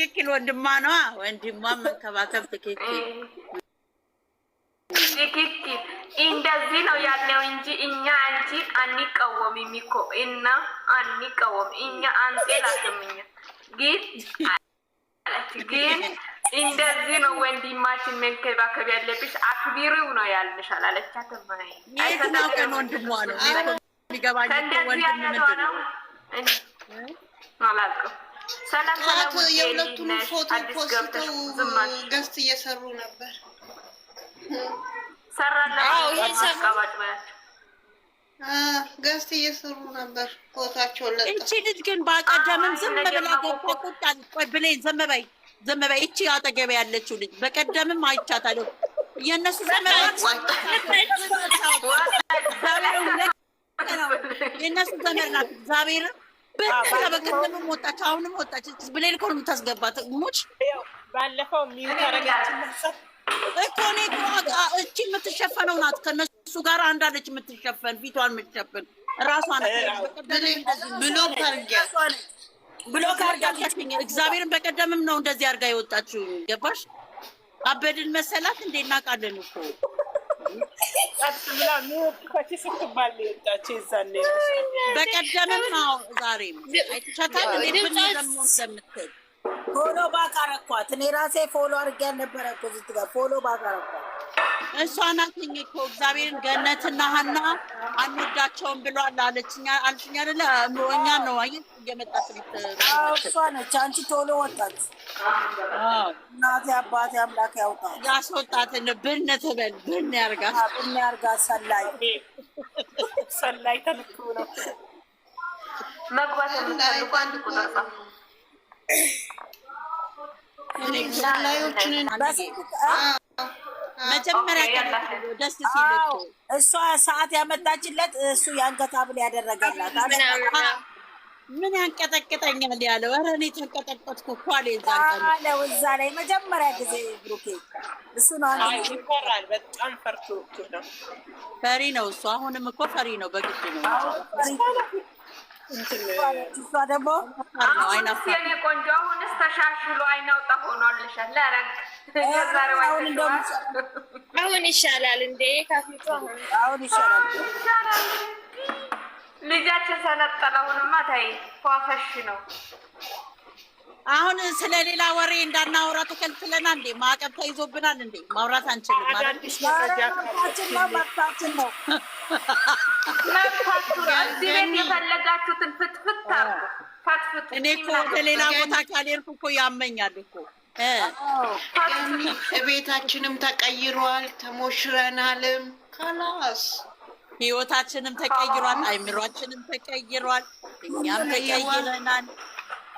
ትክክል ወንድሟ ነዋ። ወንድሟ መንከባከብ ትክክል ትክክል። እንደዚህ ነው ያለው እንጂ እኛ አንቺ አንቃወምም እኮ እና አንቃወም እኛ አንጠላትምኛ ግን እንደዚህ ነው ወንድማችን መንከባከብ ያለብሽ አክቢሪው ነው ያልንሽ አላለቻት ማይ አይተናው ቀን ወንድሟ ነው ሊገባኝ ወንድም ነው አላውቅም። ሰላም ሰላም የሁለቱን ፎቶ ፖስተው ገስት እየሰሩ ነበር። ሰራላው ይሰማባጭ ማለት ገስት እየሰሩ ነበር ፎቶአቸው ለጣ። እቺ ልጅ ግን ባቀደምም ዝም ብላ ገብታ ቆይ ብሌን ዝም በይ እቺ አጠገብ ያለችው ልጅ በቀደምም አይቻታለሁ። የነሱ ዘመናት የነሱ ዘመናት እግዚአብሔር በቀደምም ወጣች አሁንም ወጣች። ብሌን እኮ ነው የምታስገባት ሙች ባለፈው ሚዩት አረጋችን እኮ እኔ እቺ የምትሸፈነው ናት። ከነሱ ጋር አንዳለች የምትሸፈን ፊቷን የምትሸፈን ራሷን ብሎክ አርጋችኝ እግዚአብሔርን በቀደምም ነው እንደዚህ አርጋ የወጣችው። ገባሽ? አበድን መሰላት እንዴ? እናውቃለን እኮ ብላ ሚዩት ስትባል የወጣችው ይዛኔ በቀደምም ነው ዛሬም አይተሻታል እንዴ? ደግሞ እንደምትል ፎሎ ባክ አረኳት። እኔ ራሴ ፎሎ አድርጌ ነበረ እኮ እዚህ ጋር ፎሎ ባክ አረኳት። እሷ ናትኝ እኮ እግዚአብሔርን ገነትና ሀና አንወዳቸውም ብሏል አለችኛ አልሽኝ አይደለ? እኛ ነው አይ እየመጣች እሷ ነች። አንቺ ቶሎ ወጣች። እናቴ አባቴ አምላክ ያውጣል። ያስወጣትን ብን ትበል ብን ያርጋት ሰላይ ተልኩ ነው መግባት የምትፈልጉ አንድ ቁጥር ጻፍ። መጀመሪያ ደስ ሲል እሷ ሰዓት ያመጣችለት እሱ የአንገት ሐብል ያደረገላት ምን ያንቀጠቅጠኛል ያለው። ኧረ እኔ ተንቀጠቀጥኩ እኮ አለ አለው እዛ ላይ መጀመሪያ ጊዜ ብሩኬ እሱ ነው ይፈራል። በጣም ፈርቶ ነው ፈሪ ነው እሱ። አሁንም እኮ ፈሪ ነው በግድ ነው። እሷ ደግሞ የኔ ቆንጆ አሁንስ ተሻሽሎ አይናውጣ ሆኗልሻል። ለረግ አሁን ይሻላል እንዴ? ካፊቱ አሁን ይሻላል። ልጃችን ሰነጠለ። አሁንማ ታይ ፏፈሽ ነው። አሁን ስለሌላ ወሬ እንዳናወራ ተከልክለናል እንዴ? ማዕቀብ ተይዞብናል እንዴ? ማውራት አንችልም ማለት መብታችን ነው። መብታችሁ ነው። እዚህ ቤት የፈለጋችሁትን ፍትፍት አርጉ። ፈትፍቱ። እኔ እኮ ከሌላ ቦታ ካልሄድኩ እኮ ያመኛል እኮ ቤታችንም ተቀይሯል፣ ተሞሽረናልም። ካላስ ህይወታችንም ተቀይሯል፣ አይምሯችንም ተቀይሯል፣ እኛም ተቀይረናል።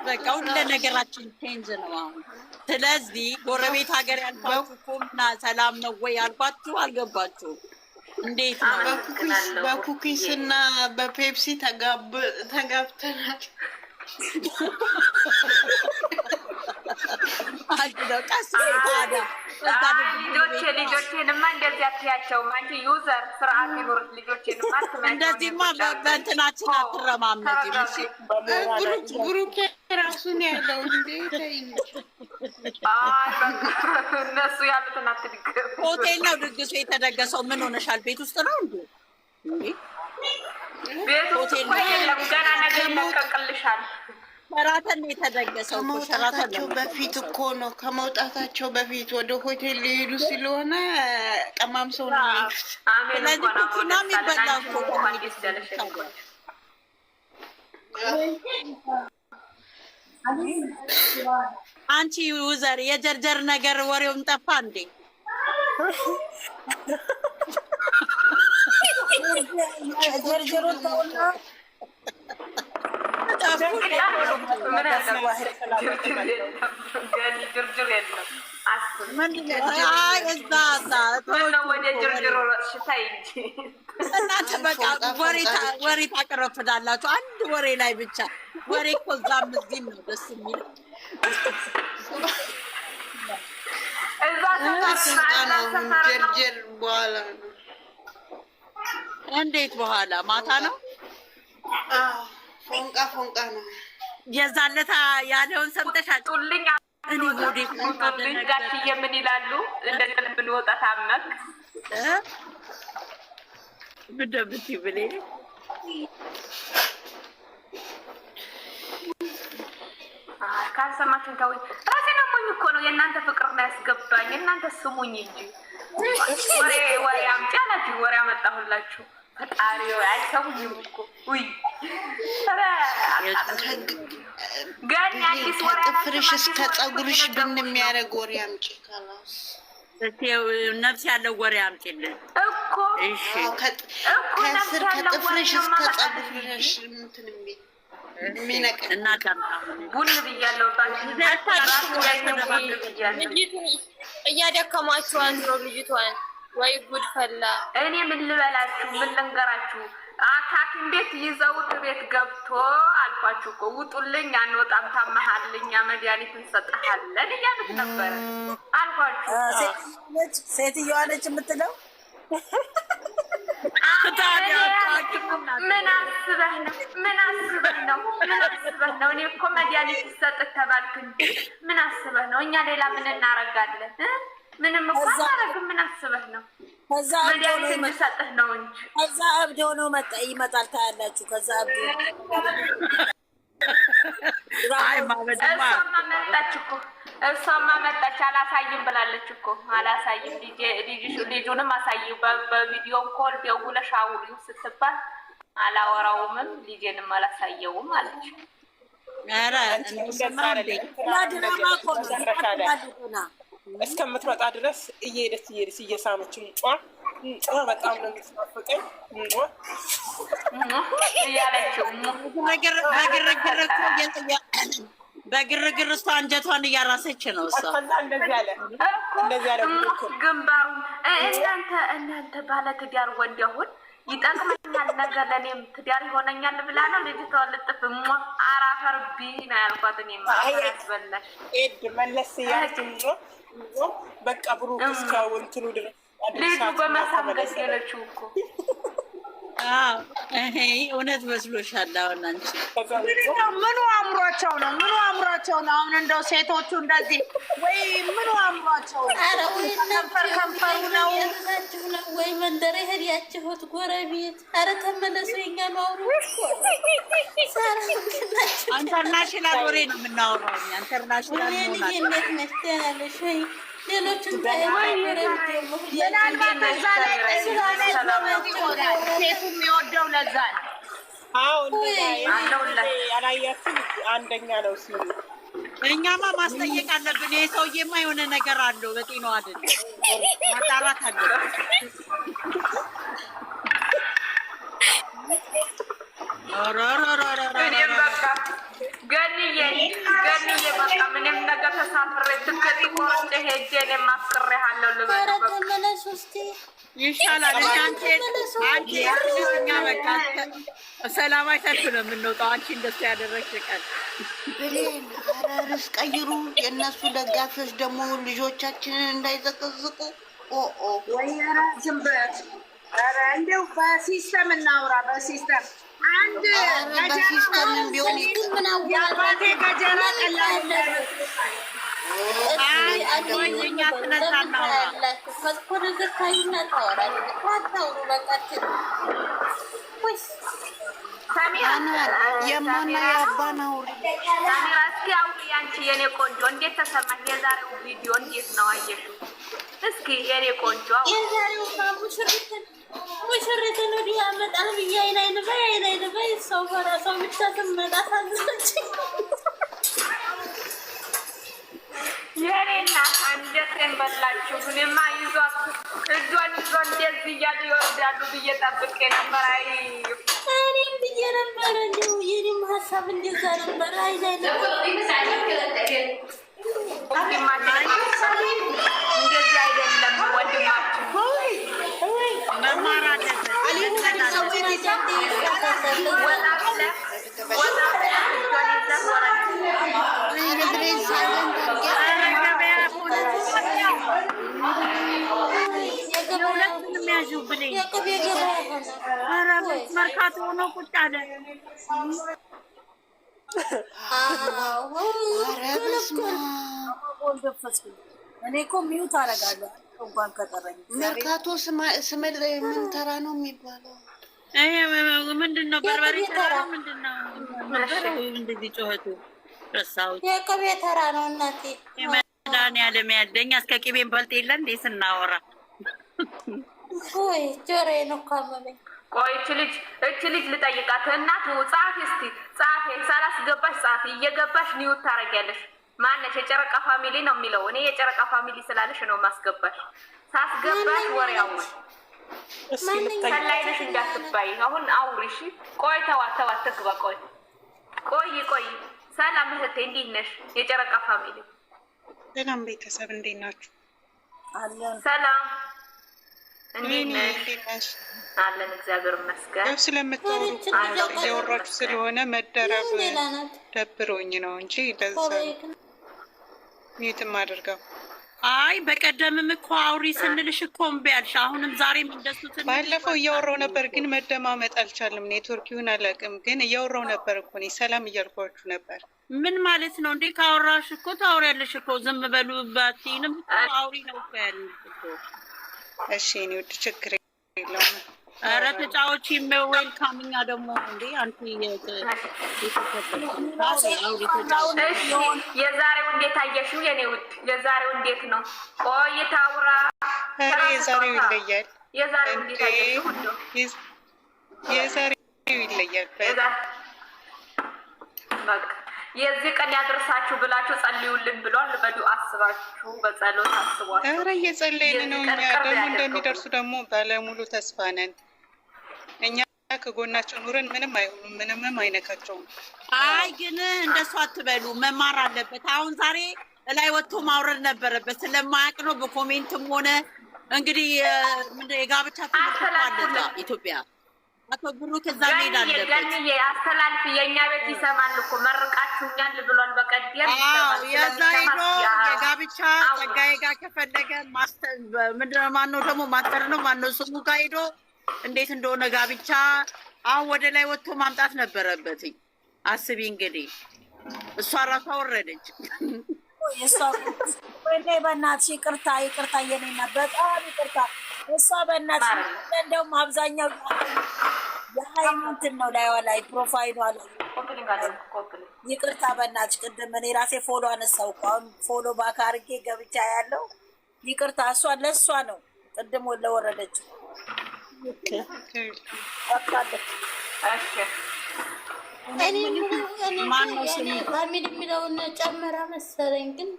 በቃ ሁሉ ነገራችን ቼንጅ ነው አሁን። ስለዚህ ጎረቤት ሀገር ያልኳችሁ እኮ እና ሰላም ነው ወይ ያልኳችሁ አልገባችሁም። እንዴት ነው በኩኪስ እና በፔፕሲ ተጋብተናል። ልጆቼንማ እንደዚህ አትያቸውም። አንቺ ዩዘር ስርዓት ይኖር። ልጆቼንማ እንደዚህማ በእንትናችን አትረማመጂም። ብሩኬ ራሱን ያለው እንዴ እነሱ ያሉትን አትድገም። ሆቴል ነው ድግሱ የተደገሰው። ምን ሆነሻል? ቤት ውስጥ ነው እንዴ? ቤት ሆቴል የለም። ገና ነገር ይለቀቅልሻል። ሸራተን ነው የተደገሰው። ከመውጣታቸው በፊት እኮ ነው። ከመውጣታቸው በፊት ወደ ሆቴል ሊሄዱ ስለሆነ ቀማምሰው ነው የሚሄዱት። ስለዚህ ኩኪና የሚበላው እኮ አንቺ ዩዘር የጀርጀር ነገር ወሬውን ጠፋ እንዴ? ጀርጀሩን ተውና ጅርጅር የለም። እናንተ በቃ ወሬ ታቀረፍዳላችሁ። አንድ ወሬ ላይ ብቻ ወሬ እኮ እዛም እዚህም ነው ደስ የሚለው። ጀርጀር በኋላ ነው። እንዴት በኋላ ማታ ነው? ፎንቃ ነው። የዛለታ ያለውን ሰምተሻል? ጡልኝ እኔ ወዴ ጋሽዬ ምን ይላሉ? እንደ ቅልብ ልወጣ ታመቅ ብደብት ብሌ ካልሰማችሁ ተውኝ። ራሴን አሞኝ እኮ ነው። የእናንተ ፍቅር ነው ያስገባኝ። እናንተ ስሙኝ እንጂ ወሬ አምጪ አላችሁ። ወሬ አመጣሁላችሁ። ፈጣሪ አይሰሙኝም እኮ ውይ ገና አዲስ ወሬ ከጥፍርሽ እስከ ፀጉርሽ ብን የሚያደርግ ወሬ አምጪ ካላስ ነፍስ ያለው ወሬ አምጪልን እኮ። እሺ ከስር ከጥፍርሽ እስከ ፀጉርሽ እንትን የሚነቅ እናዳምጣ። ቡን ብያለሁ። ልጅቱን እያደከማችኋን ነው ልጅቷን። ወይ ጉድ ፈላ። እኔ ምን ልበላችሁ? ምን ልንገራችሁ? ሐኪም ቤት ይዘውት ቤት ገብቶ አልኳችሁ እኮ ውጡልኝ፣ አንወጣም፣ ታመሃልኛ፣ መድኃኒት እንሰጥሃለን እያሉት ነበረ አልኳችሁ። ሴትዮዋ ነች የምትለው። ምን አስበህ ነው? ምን አስበህ ነው? ምን አስበህ ነው? እኔ እኮ መድኃኒት ይሰጥህ ተባልክ እንጂ ምን አስበህ ነው? እኛ ሌላ ምን እናረጋለን? ምንም እኮ አናረግም። ምን አስበህ ነው? መድኃኒት እንዲሰጥህ ነው እንጂ ከዛ እብድ ሆኖ ይመጣል። ታያላችሁ። ከዛ እብድ እሷማ መጣች እኮ እሷማ መጣች። አላሳይም ብላለች እኮ አላሳይም። ልጁንም አሳይ በቪዲዮ ኮል ደውለሽ አውሪው ስትባል አላወራውምም ልጄንም አላሳየውም አለች። ኧረ እስከምትመጣ ድረስ እየሄደች እየሳመችው ጫ በጣም ነው የምትናፍቀኝ እያለችው በግርግር እሷ አንጀቷን እያራሰች ነው። እሷ እንደዚህ ያለ ግንባሩን እናንተ ባለ ትዳር ወንድ አሁን ይጠቅመኛል ነገር ለእኔም ትዳር ይሆነኛል ብላ ነው ልጅቷ ልጥፍ አራፈር ቢ ነው ያልኳት። እኔ ያስበላሽ ኤድ መለስ ያችን በቃ ብሩክ እስካው እንትኑ ድረስ ልጁ በመሳም ገደለችው እኮ። እውነት መስሎሻል? አሁን አንቺ ምኑ አምሯቸው ነው? ምኑ አምሯቸው ነው? አሁን እንደው ሴቶቹ እንደዚህ ወይ ምኑ አምሯቸው ነው? ኧረ ወይ ከንፈሩ ነው ወይ መንደር ሄዳችሁት ጎረቤት? ኧረ ተመለሱ። የኛ ማውሩ ኢንተርናሽናል ወሬ ነው የምናወራው። ኢንተርናሽናል ነው። እንዴት ነሽ? ደህና ነሽ ወይ? ሌሎችን ምናልባት እዛ ላይ ሴቱ የሚወደው ለዛ ነው። ያላያችን አንደኛ ነው ሲሉ እኛማ ማስጠየቅ አለብን። ይሄ ሰውዬማ የሆነ ነገር አለው። በጤናው አይደለም፣ ማጣራት አለብን። እኔም በቃ ገንዬ በቃ ምንም ነገር ተሳፍሬ ትኬት ቆርጬ ሄጄ እኔም አፍቅሬሃለሁ ልበል። ተመለሱ እስኪ ይሻላል። አንቺ እኛ በቃ ሰላማዊ ሰልፍ ነው የምንወጣው። አንቺ እንደሱ ያደረግሽ ቀን ብሌን ርዕስ ቀይሩ። የእነሱ ደጋፊዎች ደግሞ ልጆቻችንን እንዳይዘቀዝቁ። ወይ ኧረ ዝም በል። ኧረ እንደው በሲስተም እናውራ። በሲስተም አንድ በሲስተም ቢሆን የአባቴ ገጀራ ቀላል የማና የአባን አውሪ። እስኪ አውሪ አንቺ የኔ ቆንጆ፣ እንዴት ተሰማሽ? የዛሬው ቪዲዮ እንዴት ነው አየሽው? እስኪ የኔ ቆንጆ የዛሬውማ ሙሽሪትን ወዲህ ያመጣል ብዬ አይን በይ ሰው በራሷ ብቻ ትመጣ ታዝለች። የኔ እናት አንጀቴን በላችሁ። እኔማ ይዟት እጇን ይዞ እንደዚህ እያሉ ይወርዳሉ ብዬ ጠብቄ ነበር። አይ እኔም ብዬ ነበረ እንዲሁ የኔም ሀሳብ እንደዛ ነበር። እንደዚህ አይደለም ወንድማችን መማር አለበት። መርካቶ ሆኖ ቁጭ አለ። ኧረ በስመ አብ ወልደፈስ እኔ እኮ ሚውት አደርጋለሁ እንኳን ከጠረኝ። መርካቶ ስመል ምን ተራ ነው የሚባለው? ይሄ ምንድን ነው? በርበሬ ተራ ምንድን ነው? እንደዚህ ጮኸቱ ረሳሁት። የቅቤ ተራ ነው እናቴ። መድኃኒዓለም ያለኝ እስከ ቅቤን በልጥ የለ እንዴ ስናወራ። ወይ ጆሮዬን እኮ አመመኝ። ቆይ እች ልጅ ልጠይቃት። እናቱ ጻፊ እስቲ ጻፊ፣ ሳላስገባሽ ጻፊ። እየገባሽ ኒውት ታረጊያለሽ። ማነሽ? የጨረቃ ፋሚሊ ነው የሚለው። እኔ የጨረቃ ፋሚሊ ስላለሽ ነው ማስገባሽ። ሳስገባሽ ወሬያው ከላይነሽ እንዳትባይ። አሁን አውሪሽ። ቆይ ተዋት ትግባ። ቆይ ሰላም እህቴ፣ እንዴት ነሽ? የጨረቃ ፋሚሊ ሰላም ቤተሰብ፣ እንዴት ናችሁ? ሰላም እንዴት ነሽ? አለን እግዚአብሔር ይመስገን። ያው ስለምታወሩ እያወራችሁ ስለሆነ መደረብ ደብሮኝ ነው እንጂ ለዛ ሚትም አድርገው። አይ በቀደምም እኮ አውሪ ስንልሽ እኮ እምቢ አልሽ። አሁንም ዛሬም እንደሱ ትንሽ ባለፈው እያወራው ነበር፣ ግን መደማመጥ አልቻልም። ኔትወርክ ይሁን አላውቅም፣ ግን እያወራው ነበር እኮ እኔ ሰላም እያልኳችሁ ነበር። ምን ማለት ነው እንዴ? ካወራሽ እኮ ታወሪያለሽ እኮ። ዝም በሉ ባትይንም አውሪ ነው እኮ ያልኩት እኮ። እሺ እኔ ውድ ችግር የለውም። ኧረ ተጫዋች ዌልካም። እኛ ደግሞ እንዴ አንቺ የዛሬው እንዴት አየሽው? የኔ ውድ የዛሬው እንዴት ነው? ቆይታ አውራ። ኧረ የዛሬው ይለያል። የዛሬው እንዴት አየሽው? የዛሬው ይለያል። በቃ የዚህ ቀን ያደርሳችሁ ብላችሁ ጸልዩልን ብሏል። በዱዓ አስባችሁ በጸሎት አስቧችሁ። ኧረ እየጸለይን ነው። እኛ ደግሞ እንደሚደርሱ ደግሞ ባለሙሉ ተስፋ ነን። እኛ ከጎናቸው ኑረን ምንም አይሆኑም፣ ምንም አይነካቸውም። አይ ግን እንደሱ አትበሉ፣ መማር አለበት። አሁን ዛሬ ላይ ወጥቶ ማውረድ ነበረበት። ስለማያውቅ ነው። በኮሜንትም ሆነ እንግዲህ የጋብቻ ትምህርት አለ ኢትዮጵያ። አቶ ብሩክ እዛ መሄድ አለበት። ገንዬ አስተላልፍ። የእኛ ቤት ይሰማል እኮ መርቃችሁኛል ብሏል። በቀደም የዛ ሄዶ የጋብቻ ጸጋዬ ጋር ከፈለገ ምንድን ነው ማነው ደግሞ ማስተር ነው ማነው ስሙ ጋር ሄዶ እንዴት እንደሆነ ጋብቻ አሁን ወደ ላይ ወጥቶ ማምጣት ነበረበት። አስቢ እንግዲህ እሷ ራሷ ወረደች። እሷ በእናትሽ ይቅርታ የኔና በጣም ይቅርታ። እሷ በእናትሽ እንደውም አብዛኛው የሀይሚ እንትን ነው ላይዋ ላይ ፕሮፋይሏ ላይ ይቅርታ በእናትሽ። ቅድም እኔ ራሴ ፎሎ አነሳው እኮ አሁን ፎሎ ባክ አድርጌ ገብቻ ያለው ይቅርታ። እሷ ለእሷ ነው ቅድም ለወረደች ፋሚሊ የሚለውን ጨመራ መሰለኝ። ግን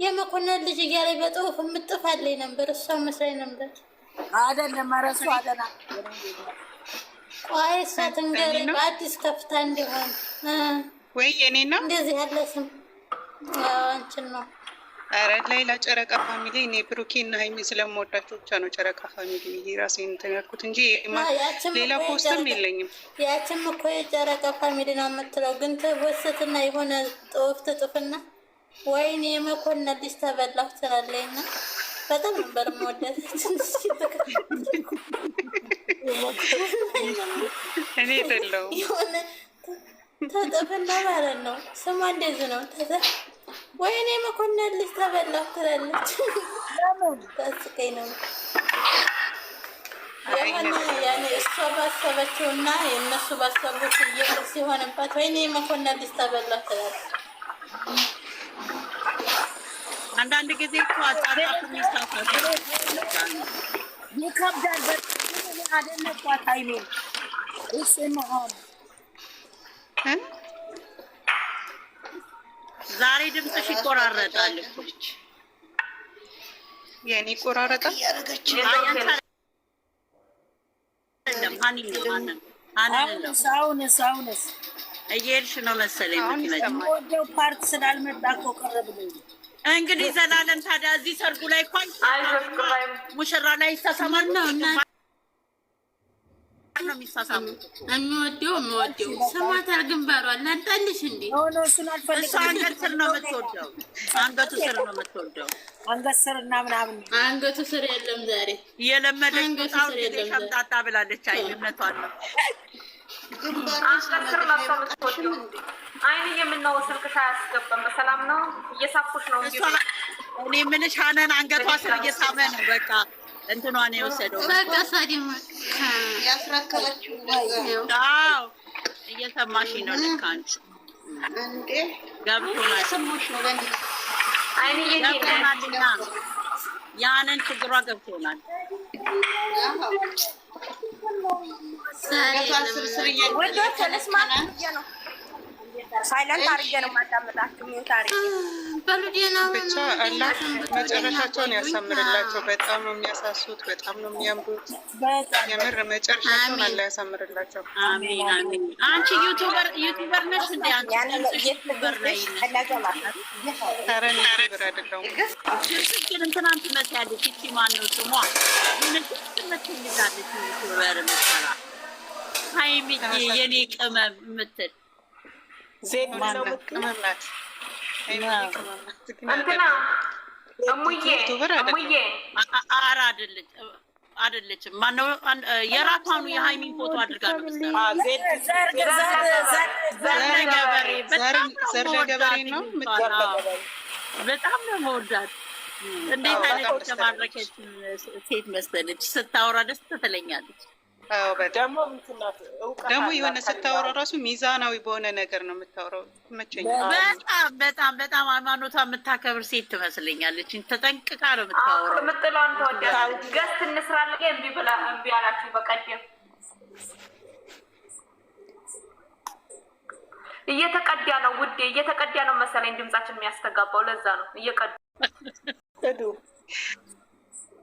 የመኮንን ልጅ እያለ በጽሁፍ የምጥፋለኝ ነበር። እሷ መስላኝ ነበር። አይደለም መረሱ አደና ቆይ እሷ ትንገረኝ በአዲስ ከፍታ እንዲሆን ወይ የኔ ነው እንደዚህ ያለ ስም አንቺን ነው። ኧረ ሌላ ጨረቃ ፋሚሊ እኔ ብሩኬ እና ሀይሚ ስለምወዳቸው ብቻ ነው ጨረቃ ፋሚሊ ብዬ ራሴን እንትን ያልኩት እንጂ ሌላ ፖስትም የለኝም። ያችም እኮ የጨረቃ ፋሚሊ ነው የምትለው፣ ግን ትወስትና የሆነ ጽሁፍ ትጥፍና ወይኔ የመኮንን ልጅ ተበላሁ ትላለች እና በጣም ነበር የምወዳት። እኔ አይደለሁም የሆነ ተጥፍና ማለት ነው ስሟ እንደዚህ ነው። ወይኔ መኮንን ልጅ ተበላሁ ትላለች። ታስቀኝ ነው ያኔ እሷ ባሰበችው እና የእነሱ ባሰቡት እየቅር ሲሆንባት ወይኔ መኮንን ልጅ ተበላሁ ትላለች። አንዳንድ ጊዜ እኮ አጻጻፍ የሚሳሳት ይከብዳል። አደነኳት ሀይሜ እሱ መሆን ዛሬ ድምፅሽ ይቆራረጣል እኮ የኔ ቆራረጣል። ሳውንስ እየሄድሽ ነው መሰለኝ የምትመጪው። ወደው ፓርክ ስላልመጣ እኮ ቀረ ብሎኝ እንግዲህ ዘላለም ታዲያ እዚህ ሰርጉ ላይ እኮ ሙሽራ ላይ ይሳሳማል ነው የሚሳሳሙት። የሚወደው ስማታል ግንባሯል ናጣልሽ እንዴ እሷ አንገት ስር ነው የምትወደው። አንገቱ ስር ነው የምትወደው። አንገት ስር እና ምናምን አንገቱ ስር የለም ዛሬ የለመደች ጣው ሸምጣጣ ብላለች። አይነቷን ነው አንቀስር ለሰምቶኝ አይኔ የምነው ስልክሽ አያስገባም። በሰላም ነው እየሳኩሽ ነው እንጂ እኔ የምልሽ ሀነን አንገቷ ስር እየሳመ ነው። በቃ እንትኗን የወሰደው በቃ ሳዲም ያስረከበችው ነገር አዎ እየሰማሽ ነው። ልክ አንቺ እንዴ ገብቶናል። ሰሞሽ ነው ለኔ አይኔ ገብቶናልና ያንን ችግሯ ገብቶናል። ሳይለንት አድርጌ ነው የማዳመጣችሁ። ሚውት አድርጌ ብቻ አላህ መጨረሻቸውን ያሳምርላቸው። በጣም ነው የሚያሳሱት፣ በጣም ነው የሚያምሩት። የምር መጨረሻቸውን አላህ ያሳምርላቸው። አሜን አሜን። አንቺ ዩቲዩበር ነሽ እንዴ? አንቺ ዩቲዩበር ላይ ታረን ዩቲዩበር አይደለሁም። ግን እንትናን ትመስያለሽ። እቺ ማን ነው ስሟ? ምን ትመስልሻለሽ? ዩቲዩበር የምትሰራ ሀይሚዬ የኔ ቅመም የምትል ዜድ ነው ቅመም ናት። እንትና እሙዬ ኧረ አይደለችም። ማነው የራሷኑ የሀይሚን ፎቶ አድርጋ ነው የምትሰራው። ዘር ለገበሬ ነው። በጣም ነው መወዳት። እንዴት አይነት የተማረከች ሴት መሰለች። ስታወራ ደስ ትለኛለች። ደግሞ የሆነ ስታወራ ራሱ ሚዛናዊ በሆነ ነገር ነው የምታወራው። ትመቸኛለች። በጣም ሃይማኖቷ የምታከብር ሴት ትመስለኛለች። ተጠንቅቃ ነው የምታወራው። ምጥሏን ተወዳለች። ገስት እንስራለን እምቢ አላችሁ በቀደም። እየተቀዳ ነው ውዴ፣ እየተቀዳ ነው መሰለኝ ድምጻችን የሚያስተጋባው። ለዛ ነው እየቀዱ።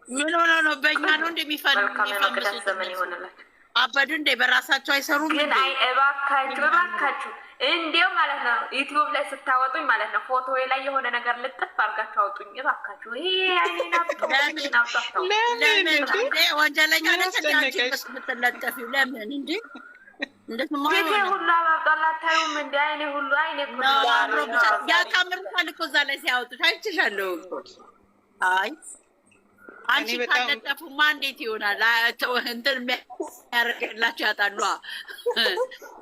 ምን ሆነ ነው? በእኛ ነው እንደሚፈልጉት ዘመን ይሆንላል። አበዱ እንዴ? በራሳቸው አይሰሩም ግን አይ እባካችሁ እንዲያው ማለት ነው ዩቲዩብ ላይ ስታወጡኝ ማለት ነው ፎቶ ላይ የሆነ ነገር ልጥፍ አድርጋችሁ አውጡኝ እባካችሁ። ይሄ አይኔና ወንጀለኛ ነች የምትለጠፊው ለምን እንዴ? እንደት ሁሉ አባብጣላ ታዩም እንደ አይኔ ሁሉ አይኔ ያቃምሩታል እኮ እዛ ላይ ሲያወጡት አይችሻለሁ እኮ። አይ አንቺ ካለጠፉማ እንዴት ይሆናል? እንትን የሚያደርግላቸው ያጣሉ።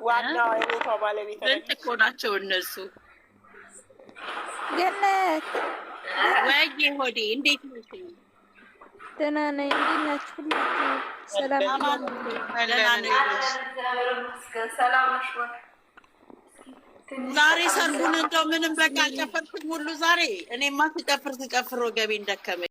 ዋናው አይነቷ ባለቤት ብልጥ እኮ ናቸው እነሱ። ገነት ወይዬ ሆዴ እንዴት ነሽ? ደህና ነኝ። እንዴት ናችሁ? ሰላም ሰላም። ዛሬ ሰርጉን እንደው ምንም በቃ ጨፈርኩኝ ሁሉ ዛሬ። እኔማ ስጨፍር ወገቤን ደከመኝ።